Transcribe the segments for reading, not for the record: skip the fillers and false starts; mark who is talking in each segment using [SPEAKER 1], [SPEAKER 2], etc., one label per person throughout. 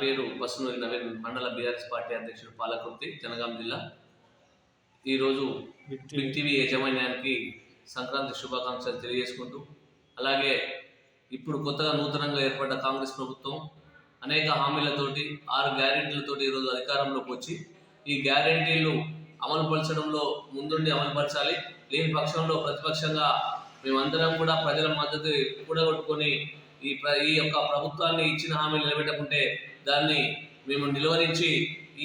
[SPEAKER 1] పేరు బస్సునూరి నవీన్, మండల BRS party అధ్యక్షుడు, పాలకుర్తి, జనగాం జిల్లా. ఈరోజు బిగ్ టీవీ యాజమాన్యానికి సంక్రాంతి శుభాకాంక్షలు తెలియజేసుకుంటూ, అలాగే ఇప్పుడు కొత్తగా నూతనంగా ఏర్పడ్డ కాంగ్రెస్ ప్రభుత్వం అనేక హామీలతోటి 6 గ్యారెంటీలతోటి ఈరోజు అధికారంలోకి వచ్చి ఈ గ్యారెంటీలు అమలుపరచడంలో ముందుండి అమలుపరచాలి. లేని పక్షంలో ప్రతిపక్షంగా మేమందరం కూడా ప్రజల మద్దతు కూడగొట్టుకొని ఈ యొక్క ప్రభుత్వాన్ని ఇచ్చిన హామీలు నిలబెట్టకుంటే దాన్ని మేము నిలువరించి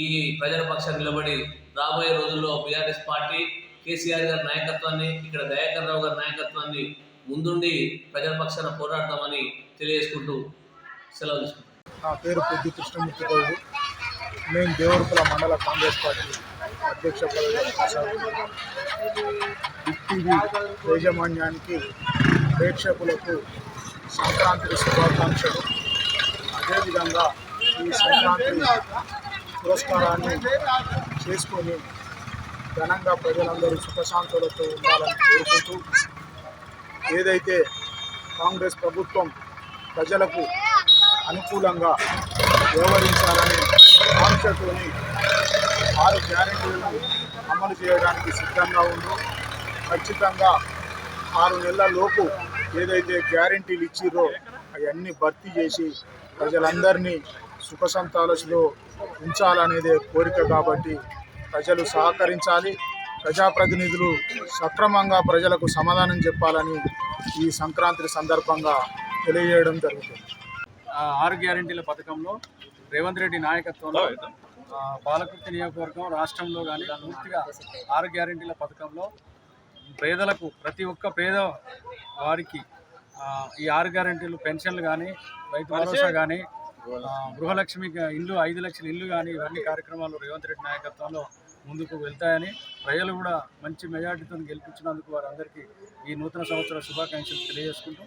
[SPEAKER 1] ఈ ప్రజల పక్షాన్ని నిలబడి రాబోయే రోజుల్లో బీఆర్ఎస్ పార్టీ కేసీఆర్ గారి నాయకత్వాన్ని, ఇక్కడ దయాకర్ రావు గారి నాయకత్వాన్ని ముందుండి ప్రజల పక్షాన పోరాడతామని తెలియజేసుకుంటూ సెలవు తీసుకుంటాం.
[SPEAKER 2] నా పేరు పెద్ది కృష్ణమూర్తి గౌడు. నేను దేవరపల్లి మండల కాంగ్రెస్ పార్టీ అధ్యక్ష పదవిలో కొనసాగుతున్నాను. బిగ్ టీవీ యాజమాన్యానికి, ప్రేక్షకులకు సంక్రాంతి శుభాకాంక్షలు. అదేవిధంగా ఈ సంక్రాంతి పురస్కారాన్ని చేసుకొని ఘనంగా ప్రజలందరూ సుఖశాంతులతో ఉండాలని కోరుకుంటూ, ఏదైతే కాంగ్రెస్ ప్రభుత్వం ప్రజలకు అనుకూలంగా వ్యవహరించాలనే ఆంక్షతోని 6 గ్యారెంటీలను అమలు చేయడానికి సిద్ధంగా ఉందో, ఖచ్చితంగా 6 నెలల లోపు ఏదైతే గ్యారెంటీలు ఇచ్చిర్రో అవన్నీ భర్తీ చేసి ప్రజలందరినీ సుఖసంతాలలో ఉంచాలనేదే కోరిక. కాబట్టి ప్రజలు సహకరించాలి. ప్రజాప్రతినిధులు సక్రమంగా ప్రజలకు సమాధానం చెప్పాలని ఈ సంక్రాంతి సందర్భంగా తెలియజేయడం జరుగుతుంది.
[SPEAKER 3] 6 గ్యారెంటీల పథకంలో రేవంత్ రెడ్డి నాయకత్వంలో పాలకుర్తి నియోజకవర్గం రాష్ట్రంలో కానీ పూర్తిగా 6 గ్యారెంటీల పథకంలో పేదలకు, ప్రతి ఒక్క పేద వారికి ఈ 6 గ్యారెంటీలు పెన్షన్లు కానీ, రైతు భరోసా కానీ, గృహలక్ష్మి ఇల్లు, 5 లక్షల ఇల్లు కానీ, ఇవన్నీ కార్యక్రమాలు రేవంత్ రెడ్డి నాయకత్వంలో ముందుకు వెళ్తాయని ప్రజలు కూడా మంచి మెజార్టీతో గెలిపించినందుకు వారందరికీ ఈ నూతన సంవత్సర శుభాకాంక్షలు తెలియజేసుకుంటూ